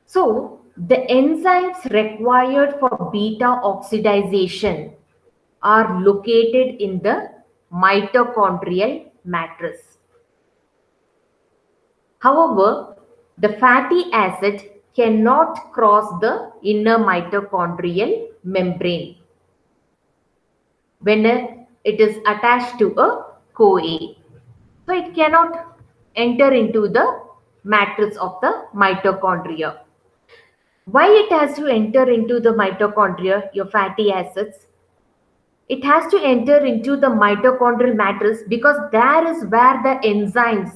So the enzymes required for beta oxidization are located in the mitochondrial matrix. However, the fatty acid cannot cross the inner mitochondrial membrane when it is attached to a CoA. So it cannot enter into the matrix of the mitochondria. Why it has to enter into the mitochondria, your fatty acids? It has to enter into the mitochondrial matrix because there is where the enzymes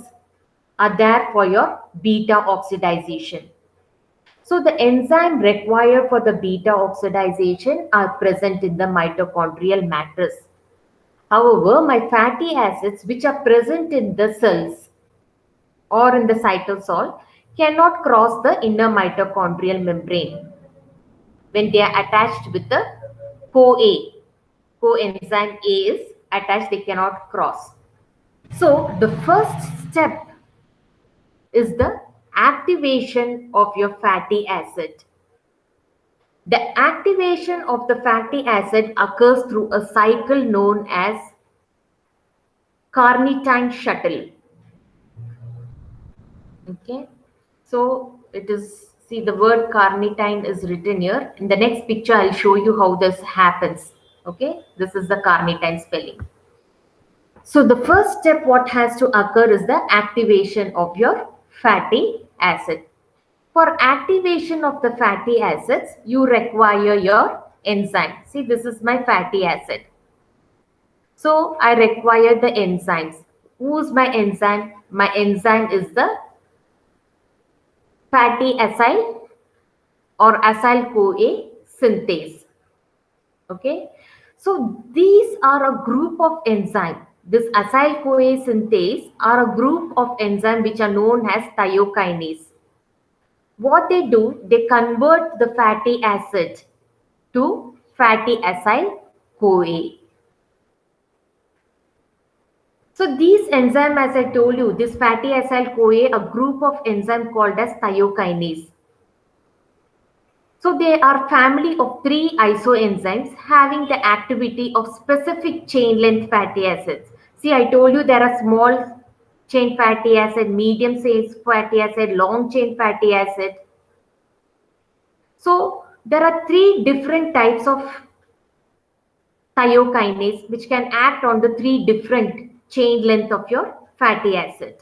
are there for your beta oxidization. So the enzyme required for the beta oxidization are present in the mitochondrial matrix. However, my fatty acids which are present in the cells or in the cytosol cannot cross the inner mitochondrial membrane when they are attached with the CoA. Coenzyme A is attached, they cannot cross. So the first step is the activation of your fatty acid. The activation of the fatty acid occurs through a cycle known as carnitine shuttle. Okay, so it is, see the word carnitine is written here. In the next picture, I'll show you how this happens. Okay, this is the carnitine spelling. So the first step what has to occur is the activation of your fatty acid. For activation of the fatty acids, you require your enzyme. See, this is my fatty acid. So I require the enzymes. Who's my enzyme? My enzyme is the fatty acyl or acyl CoA synthase. Okay. So these are a group of enzymes. This acyl CoA synthase are a group of enzymes which are known as thiokinase. What they do, they convert the fatty acid to fatty acyl CoA. So these enzymes, as I told you, this fatty acyl CoA, a group of enzymes called as thiokinase. So they are family of 3 isoenzymes having the activity of specific chain length fatty acids. See, I told you there are small chain fatty acid, medium chain fatty acid, long chain fatty acid. So there are 3 different types of thiokinase which can act on the 3 different chain length of your fatty acid.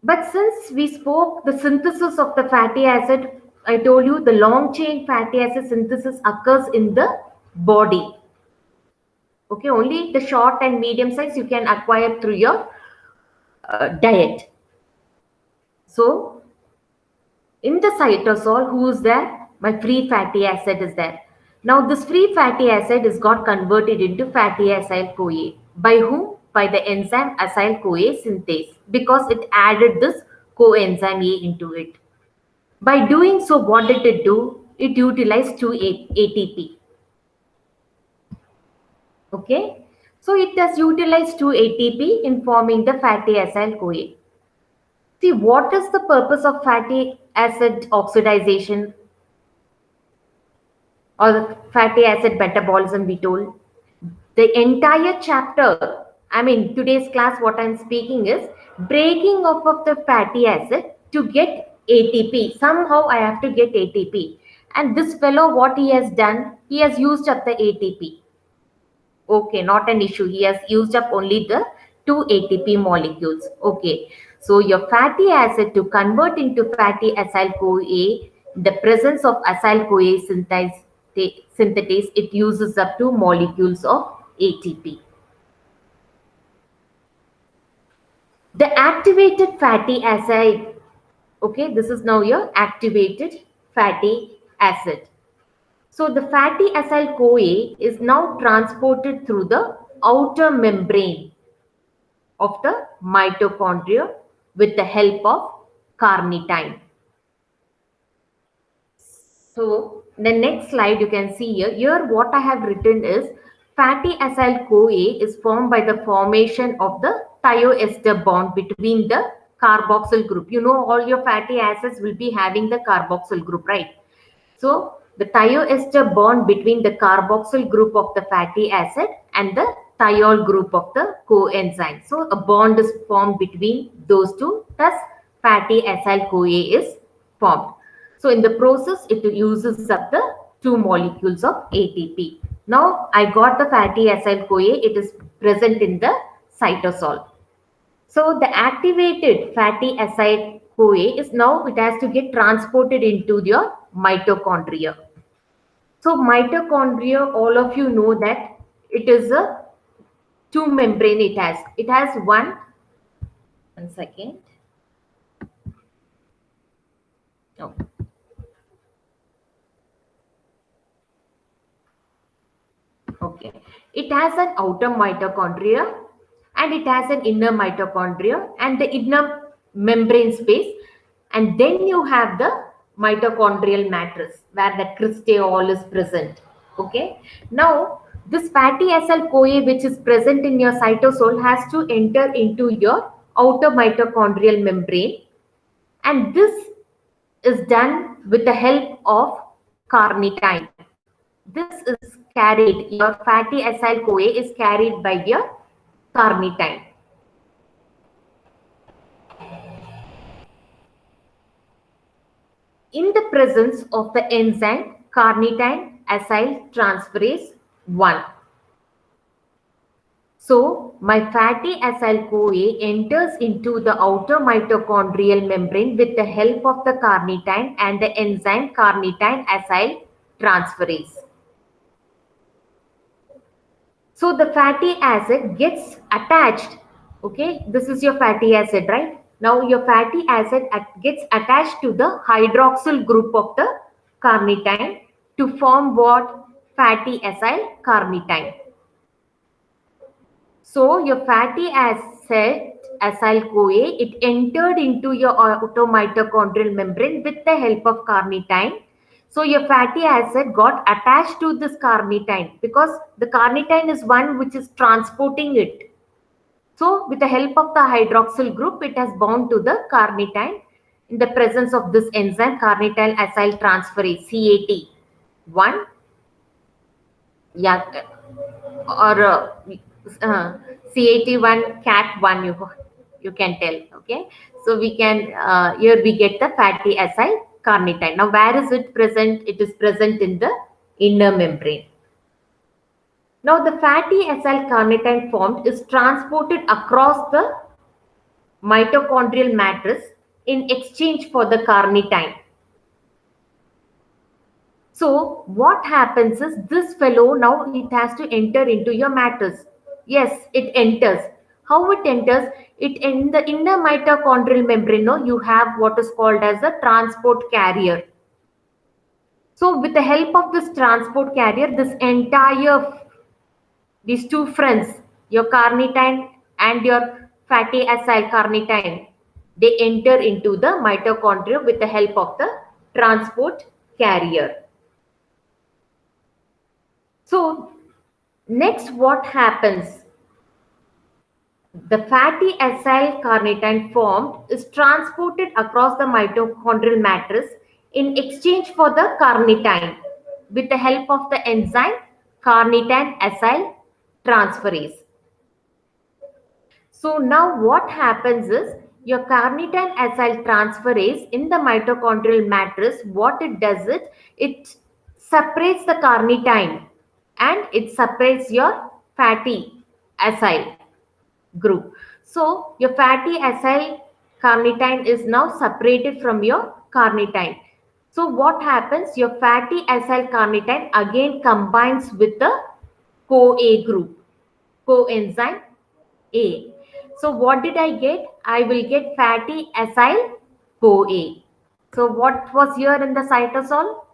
But since we spoke the synthesis of the fatty acid, I told you the long chain fatty acid synthesis occurs in the body. Okay, only the short and medium size you can acquire through your diet. So in the cytosol, who is there? My free fatty acid is there. Now this free fatty acid is got converted into fatty acyl CoA. By whom? By the enzyme acyl CoA synthase, because it added this coenzyme A into it. By doing so, what did it do? It utilized 2 ATP. Okay. So it has utilized 2 ATP in forming the fatty acyl CoA. See, what is the purpose of fatty acid oxidization or the fatty acid metabolism we told? The entire chapter, I mean today's class what I'm speaking is breaking off of the fatty acid to get ATP. Somehow I have to get ATP. And this fellow what he has done, he has used up the ATP. Okay, not an issue. He has used up only the 2 ATP molecules. Okay. So your fatty acid to convert into fatty acyl CoA, the presence of acyl CoA synthetase, it uses up 2 molecules of ATP. The activated fatty acid, okay, this is now your activated fatty acid. So the fatty acyl CoA is now transported through the outer membrane of the mitochondria with the help of carnitine. So the next slide you can see here. Here what I have written is fatty acyl CoA is formed by the formation of the thioester bond between the carboxyl group. You know, all your fatty acids will be having the carboxyl group, right? So the thioester bond between the carboxyl group of the fatty acid and the thiol group of the coenzyme. So a bond is formed between those two, thus fatty acyl CoA is formed. So in the process, it uses up the two molecules of ATP. Now I got the fatty acyl CoA, it is present in the cytosol. So the activated fatty acid CoA is now it has to get transported into your mitochondria. So mitochondria, all of you know that it is a two membrane it has. It has one second. No. Okay. It has an outer mitochondria and it has an inner mitochondria and the inner membrane space. And then you have the mitochondrial matrix where the cristaol is present. Okay. Now, this fatty acyl CoA which is present in your cytosol has to enter into your outer mitochondrial membrane, and this is done with the help of carnitine. This is carried, your fatty acyl CoA is carried by your carnitine. In the presence of the enzyme carnitine acyl transferase 1. So, my fatty acyl CoA enters into the outer mitochondrial membrane with the help of the carnitine and the enzyme carnitine acyl transferase. So the fatty acid gets attached. Okay, this is your fatty acid, right? Now your fatty acid gets attached to the hydroxyl group of the carnitine to form what? Fatty acyl carnitine. So your fatty acid acyl CoA, it entered into your outer mitochondrial membrane with the help of carnitine. So your fatty acid got attached to this carnitine because the carnitine is one which is transporting it. So with the help of the hydroxyl group, it has bound to the carnitine in the presence of this enzyme carnitine acyl transferase CAT1. Yeah, or CAT1 CAT1 you can tell. Okay, so we can here we get the fatty acyl carnitine. Now where is it present? It is present in the inner membrane. Now the fatty acyl carnitine formed is transported across the mitochondrial matrix in exchange for the carnitine. So what happens is this fellow now it has to enter into your matrix. Yes, it enters. How it enters? It in the inner mitochondrial membrane, no, you have what is called as a transport carrier. So with the help of this transport carrier, these two friends, your carnitine and your fatty acyl carnitine, they enter into the mitochondria with the help of the transport carrier. So next what happens? The fatty acyl carnitine formed is transported across the mitochondrial matrix in exchange for the carnitine with the help of the enzyme carnitine acyl transferase. So now what happens is your carnitine acyl transferase in the mitochondrial matrix, what it does it separates the carnitine and it separates your fatty acyl group. So your fatty acyl carnitine is now separated from your carnitine. So what happens? Your fatty acyl carnitine again combines with the CoA group, coenzyme A. So what did I get? I will get fatty acyl CoA. So what was here in the cytosol?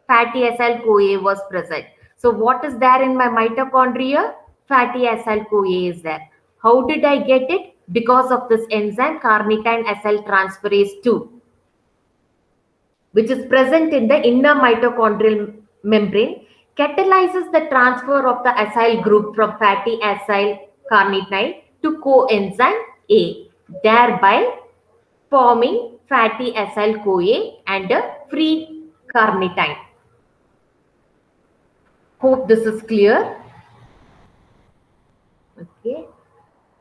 Fatty acyl CoA was present. So what is there in my mitochondria? Fatty acyl CoA is there. How did I get it? Because of this enzyme carnitine acyl transferase 2, which is present in the inner mitochondrial membrane, catalyzes the transfer of the acyl group from fatty acyl carnitine to coenzyme A, thereby forming fatty acyl-CoA and a free carnitine. Hope this is clear. Okay.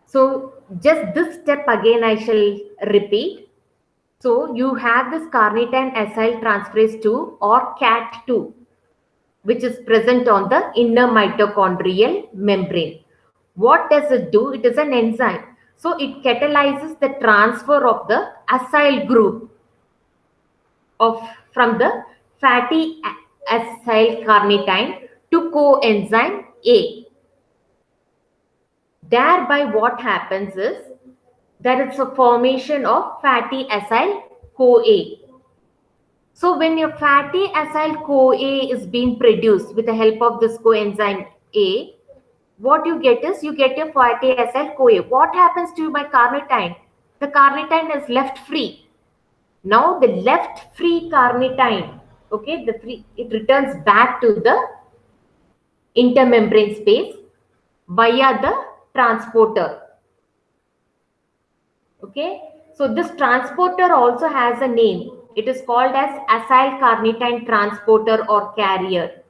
So just this step again I shall repeat. So you have this carnitine acyl transferase 2 or CAT2, which is present on the inner mitochondrial membrane. What does it do? It is an enzyme. So it catalyzes the transfer of the acyl group from the fatty acyl carnitine to coenzyme A. Thereby what happens is there is a formation of fatty acyl CoA. So when your fatty acyl CoA is being produced with the help of this coenzyme A, what you get is you get your fatty acyl CoA. What happens to my carnitine? The carnitine is left free. Now the left free carnitine, okay, it returns back to the intermembrane space via the transporter. Okay, so this transporter also has a name. It is called as acyl carnitine transporter or carrier.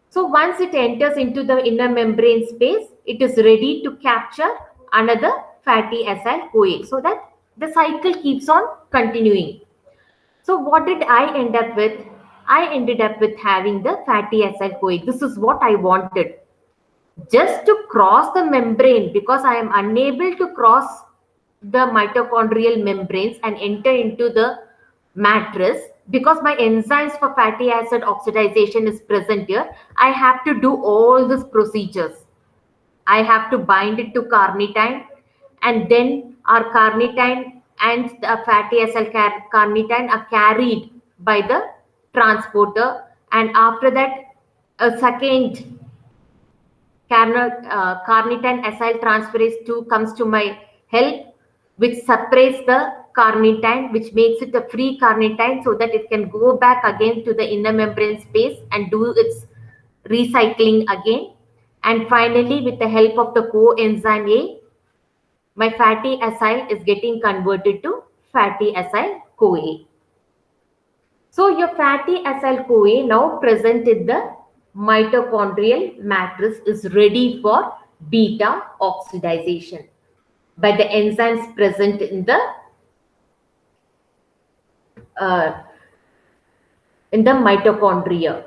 So once it enters into the inner membrane space, it is ready to capture another fatty acyl CoA, so that the cycle keeps on continuing. So what did I end up with? I ended up with having the fatty acyl CoA. This is what I wanted. Just to cross the membrane, because I am unable to cross the mitochondrial membranes and enter into the matrix, because my enzymes for fatty acid oxidation is present here, I have to do all these procedures. I have to bind it to carnitine, and then our carnitine and the fatty acyl carnitine are carried by the transporter, and after that a second carnitine acyl transferase 2 comes to my help, which separates the carnitine, which makes it a free carnitine, so that it can go back again to the inner membrane space and do its recycling again. And finally, with the help of the coenzyme A, my fatty acyl is getting converted to fatty acyl CoA. So your fatty acyl CoA now present in the mitochondrial matrix is ready for beta oxidation by the enzymes present in the mitochondria.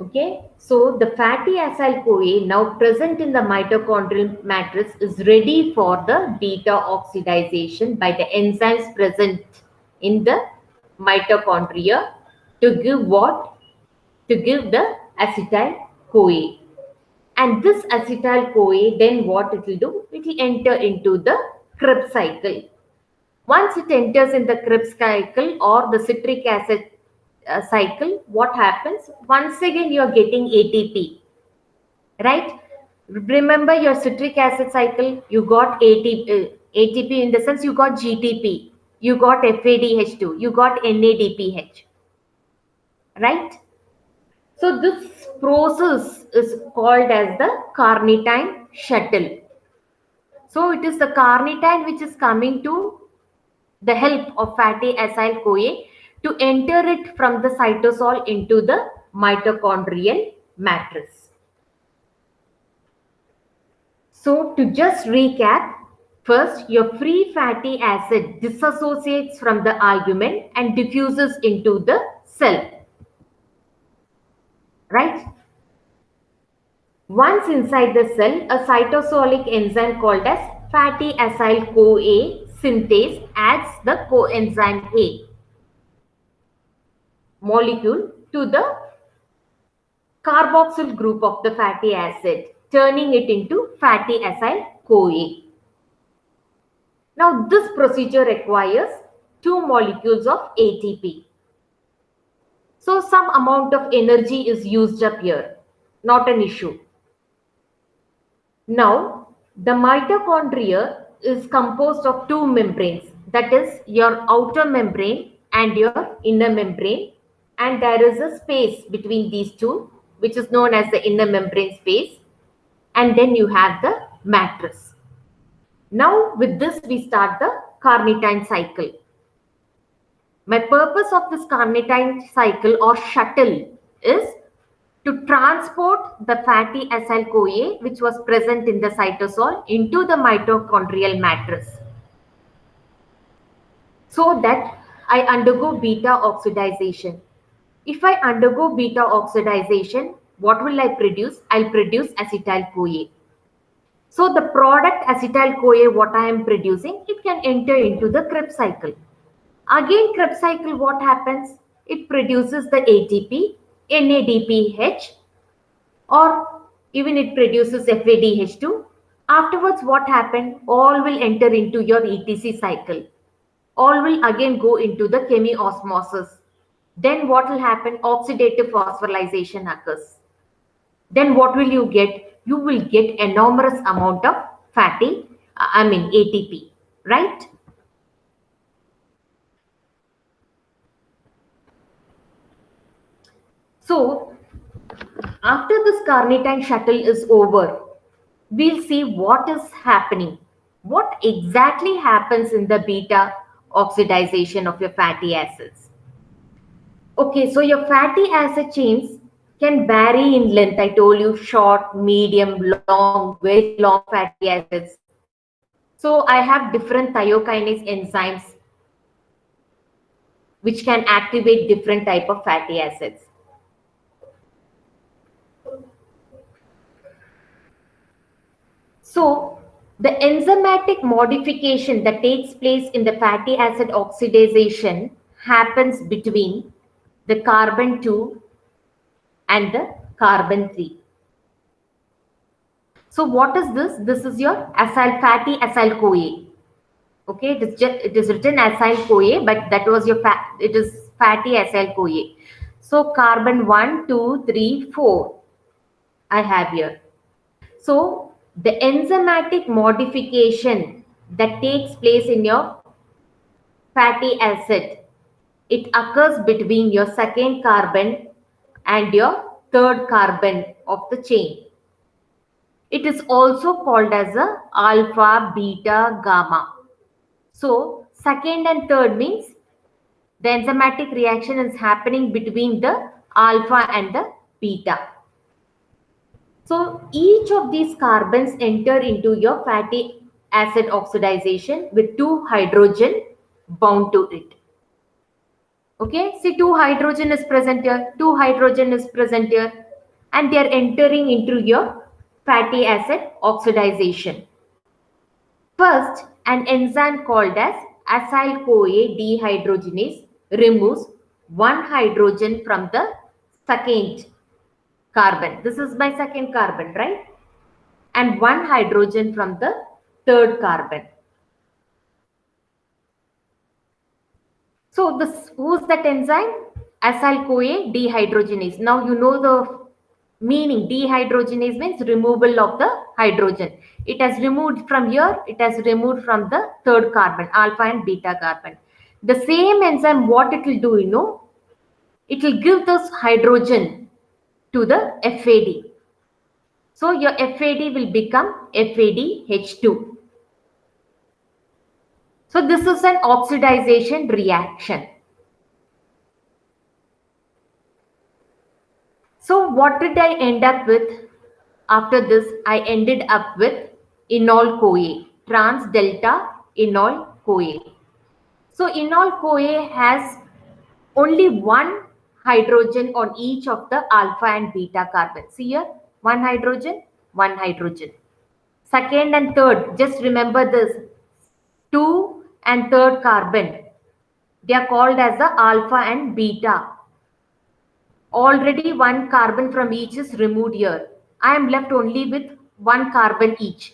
Okay, so the fatty acyl CoA now present in the mitochondrial matrix is ready for the beta oxidation by the enzymes present in the mitochondria to give what? To give the acetyl CoA. And this acetyl CoA, then what it will do? It will enter into the Krebs cycle. Once it enters in the Krebs cycle or the citric acid cycle, what happens? Once again, you are getting ATP, right? Remember your citric acid cycle, you got ATP in the sense you got GTP, you got FADH2, you got NADPH, right? So this process is called as the carnitine shuttle. So it is the carnitine which is coming to the help of fatty acyl CoA to enter it from the cytosol into the mitochondrial matrix. So to just recap, first your free fatty acid disassociates from the argument and diffuses into the cell. Right? Once inside the cell, a cytosolic enzyme called as fatty acyl CoA synthase adds the coenzyme A molecule to the carboxyl group of the fatty acid, turning it into fatty acyl CoA. Now this procedure requires 2 molecules of ATP. So some amount of energy is used up here, not an issue. Now the mitochondria is composed of 2 membranes, that is your outer membrane and your inner membrane, and there is a space between these two which is known as the inner membrane space, and then you have the matrix. Now with this we start the carnitine cycle. My purpose of this carnitine cycle or shuttle is to transport the fatty acyl-CoA which was present in the cytosol into the mitochondrial matrix so that I undergo beta oxidization. If I undergo beta oxidization, what will I produce? I'll produce acetyl-CoA. So the product acetyl-CoA, what I am producing, it can enter into the Krebs cycle. Again, Krebs cycle, what happens? It produces the ATP, NADPH, or even it produces FADH2. Afterwards, what happened? All will enter into your ETC cycle. All will again go into the chemiosmosis. Then what will happen? Oxidative phosphorylation occurs. Then what will you get? You will get enormous amount of ATP, right? So after this carnitine shuttle is over, we'll see what is happening. What exactly happens in the beta oxidization of your fatty acids? Okay, so your fatty acid chains can vary in length. I told you short, medium, long, very long fatty acids. So I have different thiokinase enzymes which can activate different type of fatty acids. So the enzymatic modification that takes place in the fatty acid oxidation happens between the carbon 2 and the carbon 3. So what is this? This is your fatty acyl-CoA. Okay, it is written acyl-CoA, but that was your it is fatty acyl-CoA. So carbon 1, 2, 3, 4 I have here. So the enzymatic modification that takes place in your fatty acid, it occurs between your second carbon and your third carbon of the chain. It is also called as a alpha, beta, gamma. So second and third means the enzymatic reaction is happening between the alpha and the beta. So each of these carbons enter into your fatty acid oxidization with 2 hydrogen bound to it. Okay, see 2 hydrogen is present here, 2 hydrogen is present here, and they are entering into your fatty acid oxidization. First, an enzyme called as acyl-CoA dehydrogenase removes 1 hydrogen from the second carbon. This is my second carbon, right? And 1 hydrogen from the third carbon. So this, who's that enzyme? Acyl-CoA dehydrogenase. Now you know the meaning. Dehydrogenase means removal of the hydrogen. It has removed from here, it has removed from the third carbon, alpha and beta carbon. The same enzyme, what it will do, you know, it will give this hydrogen to the FAD. So your FAD will become FADH2. So this is an oxidization reaction. So what did I end up with? After this, I ended up with enol-CoA, trans-delta enol-CoA. So enol-CoA has only 1 hydrogen on each of the alpha and beta carbon. See here, 1 hydrogen, 1 hydrogen. Second and third, just remember this, 2 and third carbon. They are called as the alpha and beta. Already 1 carbon from each is removed here. I am left only with 1 carbon each.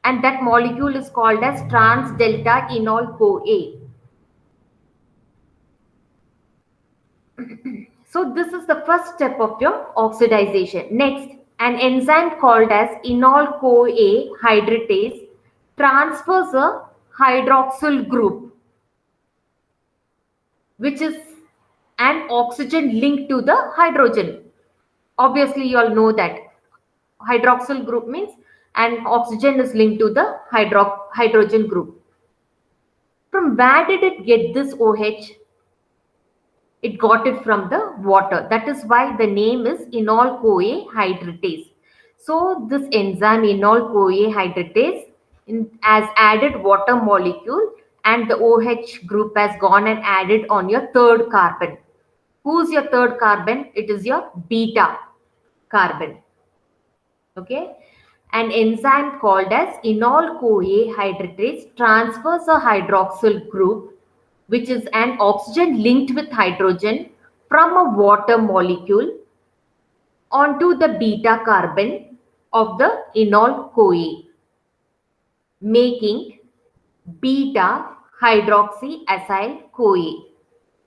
And that molecule is called as trans-delta enol-CoA. So this is the first step of your oxidization. Next, an enzyme called as enol-CoA hydratase transfers a hydroxyl group, which is an oxygen linked to the hydrogen. Obviously, you all know that hydroxyl group means an oxygen is linked to the hydrogen group. From where did it get this OH? It got it from the water. That is why the name is enol-CoA hydratase. So this enzyme enol-CoA hydratase has added water molecule, and the OH group has gone and added on your third carbon. Who's your third carbon? It is your beta carbon. Okay. An enzyme called as enol-CoA hydratase transfers a hydroxyl group, which is an oxygen linked with hydrogen, from a water molecule onto the beta carbon of the enol-CoA, making beta hydroxyacyl CoA.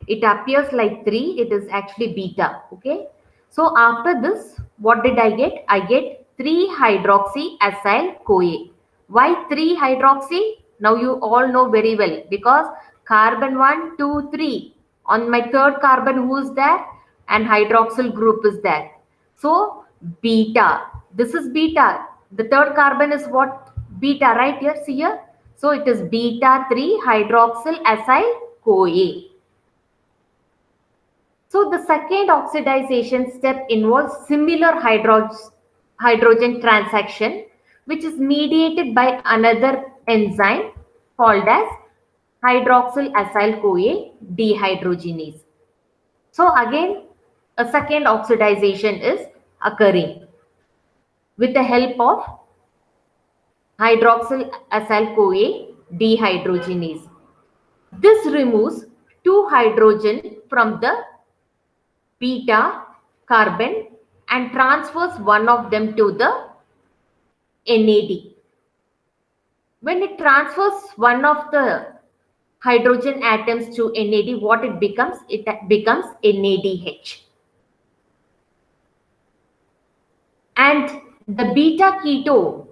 It appears like 3, it is actually beta. Okay. So after this, what did I get? I get 3-hydroxyacyl CoA. Why 3-hydroxy? Now you all know very well, because carbon 1, 2, 3. On my third carbon, who is there? And hydroxyl group is there. So beta. This is beta. The third carbon is what? Beta, right here. See here. So it is beta 3-hydroxyacyl CoA. So the second oxidization step involves similar hydrogen transaction, which is mediated by another enzyme called as hydroxylacyl CoA dehydrogenase. So again, a second oxidization is occurring with the help of hydroxylacyl CoA dehydrogenase. This removes 2 hydrogen from the beta carbon and transfers one of them to the NAD. When it transfers one of the hydrogen atoms to NAD, what it becomes? It becomes NADH. And the beta keto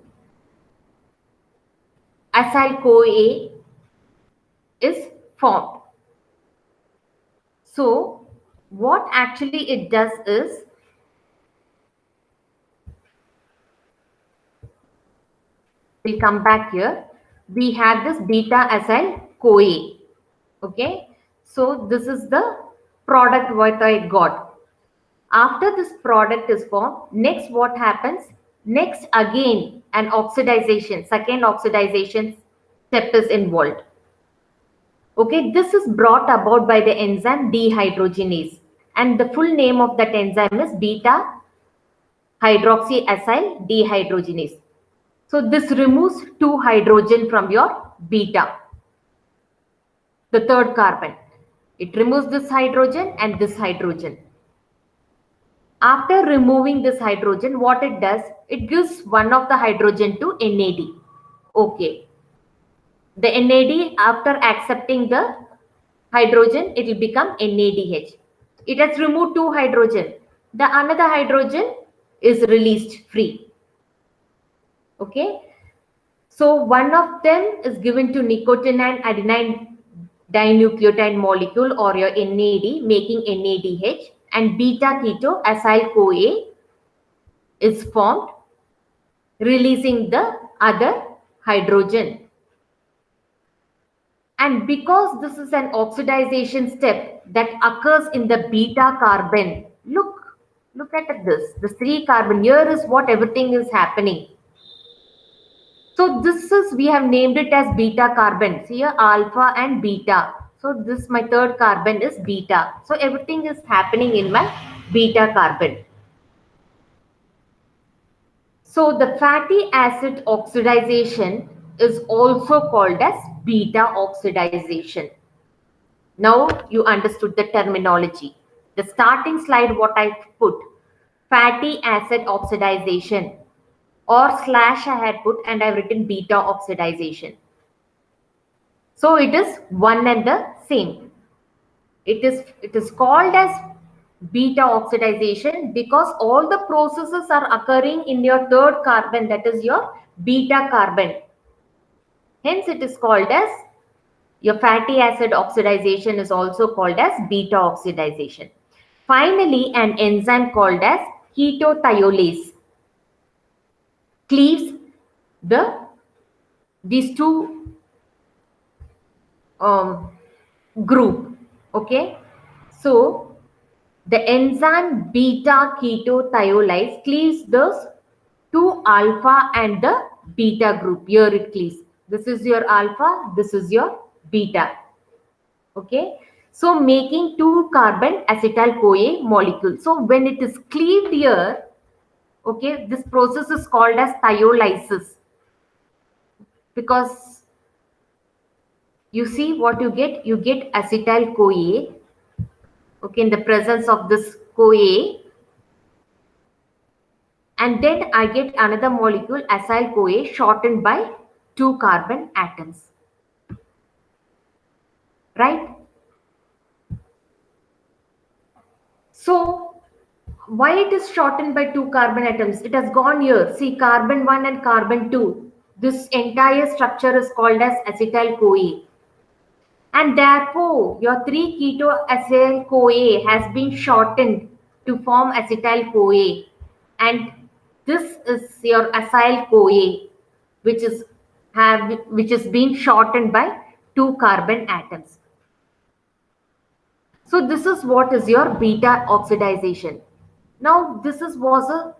acyl CoA is formed. So what actually it does is, we'll come back here. We have this beta acyl CoA. Okay. So this is the product what I got. After this product is formed, next what happens? Next again an oxidization, second oxidization step is involved. Okay, this is brought about by the enzyme dehydrogenase, and the full name of that enzyme is beta hydroxyacyl dehydrogenase. So this removes 2 hydrogen from your beta, the third carbon. It removes this hydrogen and this hydrogen. After removing this hydrogen, what it does? It gives one of the hydrogen to NAD. Okay. The NAD, after accepting the hydrogen, it will become NADH. It has removed 2 hydrogen. The another hydrogen is released free. Okay. So one of them is given to nicotinamide adenine dinucleotide molecule, or your NAD, making NADH, and beta keto acyl CoA is formed, releasing the other hydrogen. And because this is an oxidization step that occurs in the beta carbon, look at this. The 3 carbon here is what everything is happening. So this is, we have named it as beta carbon. See here, alpha and beta. So this, my third carbon is beta. So everything is happening in my beta carbon. So the fatty acid oxidization is also called as beta oxidization. Now you understood the terminology. The starting slide what I put, fatty acid oxidization, or slash I had put and I've written beta oxidization. So it is one and the same. It is called as beta oxidization because all the processes are occurring in your third carbon, that is your beta carbon. Hence it is called as, your fatty acid oxidization is also called as beta oxidization. Finally, an enzyme called as ketotiolase cleaves these two group. Okay, so the enzyme beta ketothiolase cleaves those 2 alpha and the beta group. Here it cleaves. This is your alpha, this is your beta. Okay, so making 2 carbon acetyl CoA molecule. So when it is cleaved here, okay, this process is called as thiolysis, because you see what you get acetyl CoA, okay, in the presence of this CoA, and then I get another molecule acyl CoA shortened by 2 carbon atoms, right? So why it is shortened by 2 carbon atoms? It has gone here. See, carbon 1 and carbon 2. This entire structure is called as acetyl CoA. And therefore, your 3 keto acyl CoA has been shortened to form acetyl CoA. And this is your acyl CoA, which is being shortened by 2 carbon atoms. So this is what is your beta oxidization. Now this was a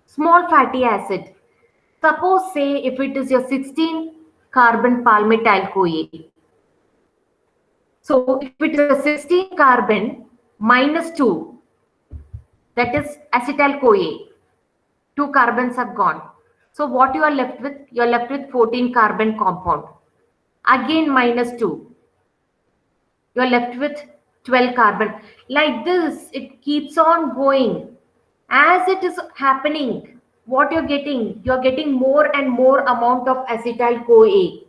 small fatty acid. Suppose say if it is your 16 carbon palmitoyl CoA. So if it is a 16 carbon minus 2, that is acetyl CoA, 2 carbons have gone. So what you are left with? You are left with 14 carbon compound. Again minus 2. You are left with 12 carbon. Like this, it keeps on going. As it is happening, what you're getting more and more amount of acetyl CoA,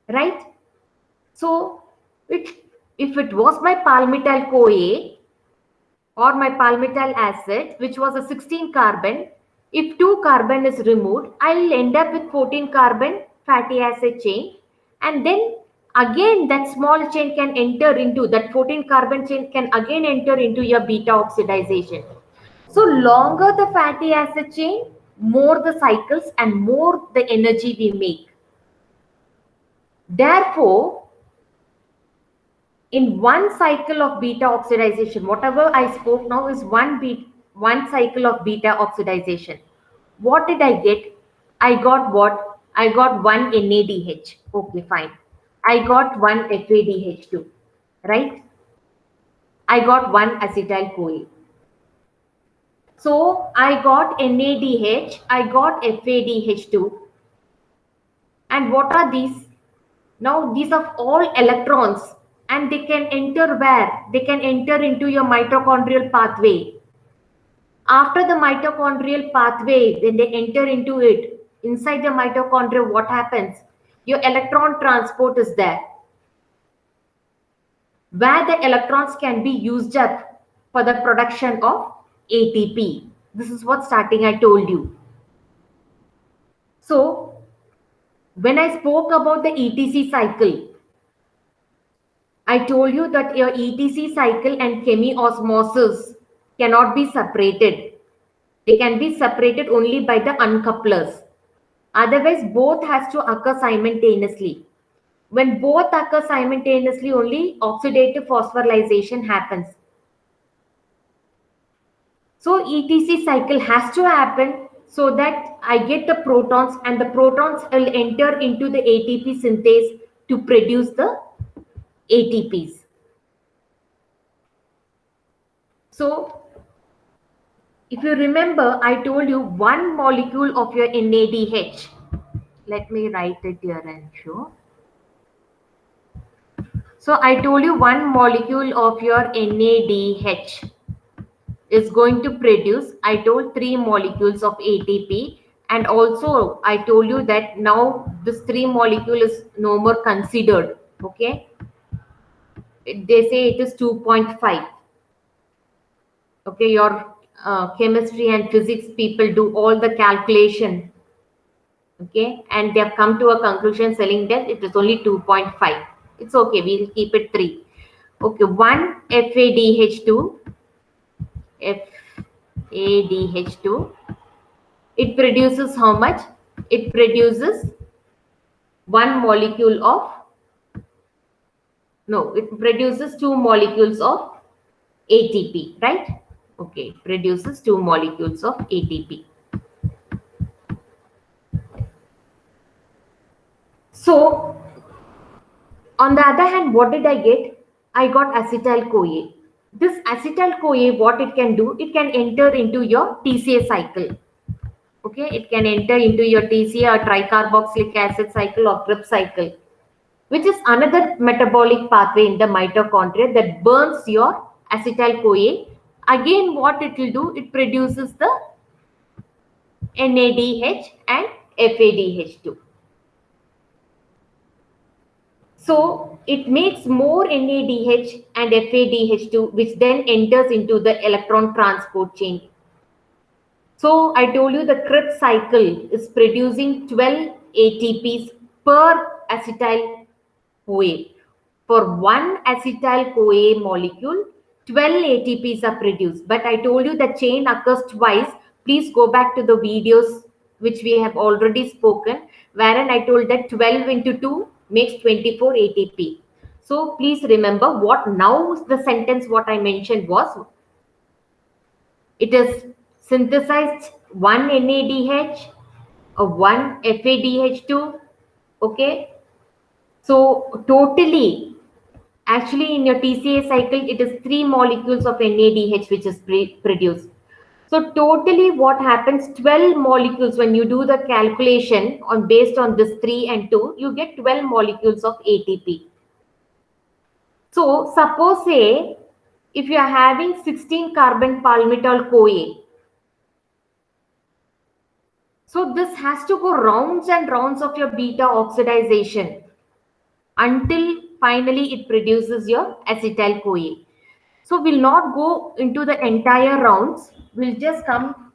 right? So if it was my palmitoyl CoA or my palmitoyl acid, which was a 16 carbon, if 2 carbon is removed, I'll end up with 14 carbon fatty acid chain, and then again that small chain can enter into that 14 carbon chain can again enter into your beta oxidization. So longer the fatty acid chain, more the cycles and more the energy we make. Therefore, in one cycle of beta oxidization, whatever I spoke now is one cycle of beta oxidization. What did I get? I got what? I got one NADH. Okay, fine. I got one FADH2, right? I got one acetyl CoA. So I got NADH, I got FADH2. And what are these? Now these are all electrons, and they can enter where? They can enter into your mitochondrial pathway. After the mitochondrial pathway, when they enter into it, inside the mitochondria, what happens? Your electron transport is there, where the electrons can be used up for the production of ATP. This is what starting I told you. So when I spoke about the ETC cycle, I told you that your ETC cycle and chemiosmosis cannot be separated. They can be separated only by the uncouplers. Otherwise, both has to occur simultaneously. When both occur simultaneously, only oxidative phosphorylation happens. So ETC cycle has to happen so that I get the protons, and the protons will enter into the ATP synthase to produce the ATPs. So if you remember, I told you one molecule of your NADH. Let me write it here and show. So I told you one molecule of your NADH is going to produce, I told 3 molecules of ATP. And also I told you that now this 3 molecule is no more considered. Okay. They say it is 2.5. Okay. Your chemistry and physics people do all the calculation. Okay. And they have come to a conclusion saying that it is only 2.5. It's okay. We'll keep it 3. Okay. 1 FADH2. FADH2. It produces how much? It produces 1 molecule of No, it produces two molecules of ATP, right? Okay, it produces two molecules of ATP. So, on the other hand, what did I get? I got acetyl-CoA. This acetyl-CoA, what it can do, it can enter into your TCA cycle. Okay, it can enter into your TCA or tricarboxylic acid cycle or Krebs cycle, which is another metabolic pathway in the mitochondria that burns your acetyl-CoA. Again, what it will do, it produces the NADH and FADH2. So it makes more NADH and FADH2, which then enters into the electron transport chain. So I told you the Krebs cycle is producing 12 ATPs per acetyl CoA. For one acetyl CoA molecule, 12 ATPs are produced. But I told you the chain occurs twice. Please go back to the videos which we have already spoken, wherein I told that 12 into 2 makes 24 ATP. So please remember what now the sentence what I mentioned was, it is synthesized one NADH, one FADH2, okay? So totally, actually in your TCA cycle, it is 3 molecules of NADH which is produced. So totally what happens, 12 molecules, when you do the calculation on based on this 3 and 2, you get 12 molecules of ATP. So suppose say, if you are having 16 carbon palmitol CoA, so this has to go rounds and rounds of your beta oxidization until finally it produces your acetyl CoA. So we'll not go into the entire rounds. We'll just come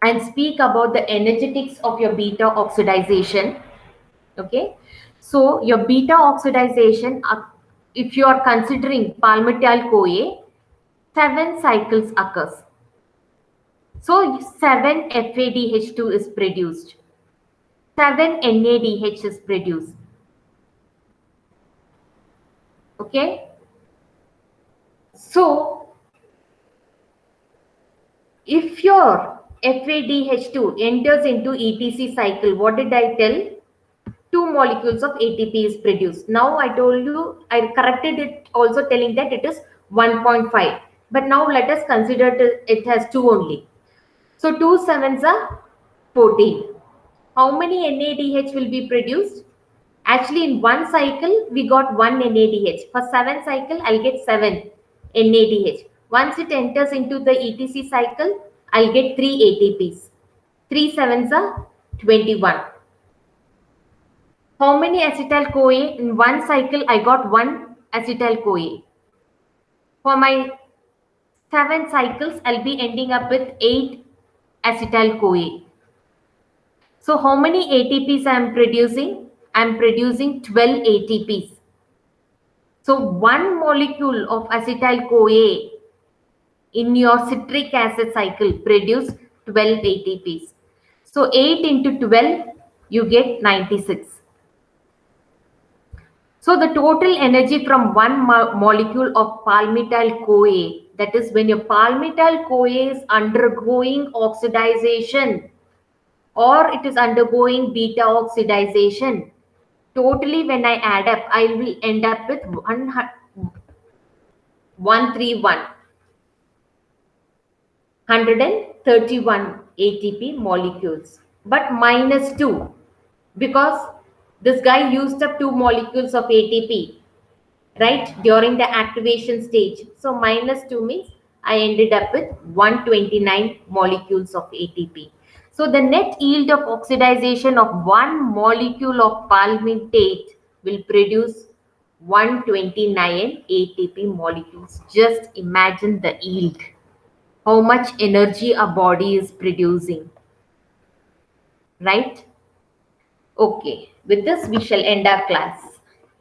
and speak about the energetics of your beta oxidization. Okay. So your beta oxidization, if you are considering palmitoyl CoA, 7 cycles occurs. So 7 FADH2 is produced. 7 NADH is produced. Okay. So if your FADH2 enters into ETC cycle, what did I tell? 2 molecules of ATP is produced. Now I told you, I corrected it also telling that it is 1.5. But now let us consider it has 2 only. So 2 sevens are 14. How many NADH will be produced? Actually, in one cycle, we got 1 NADH. For 7 cycle, I'll get 7 NADH. Once it enters into the ETC cycle, I'll get 3 ATPs. 3 sevens are 21. How many acetyl CoA? In one cycle, I got 1 acetyl CoA. For my 7 cycles, I'll be ending up with 8 acetyl CoA. So how many ATPs I am producing? I am producing 12 ATPs. So one molecule of acetyl CoA in your citric acid cycle produce 12 ATPs. So 8 into 12, you get 96. So the total energy from one molecule of palmitoyl CoA, that is when your palmitoyl CoA is undergoing oxidization or it is undergoing beta oxidization, totally when I add up, I will end up with 131 ATP molecules, but minus 2 because this guy used up 2 molecules of ATP, right, during the activation stage. So minus 2 means I ended up with 129 molecules of ATP. So the net yield of oxidization of one molecule of palmitate will produce 129 ATP molecules. Just imagine the yield, how much energy a body is producing, right? Okay, with this we shall end our class.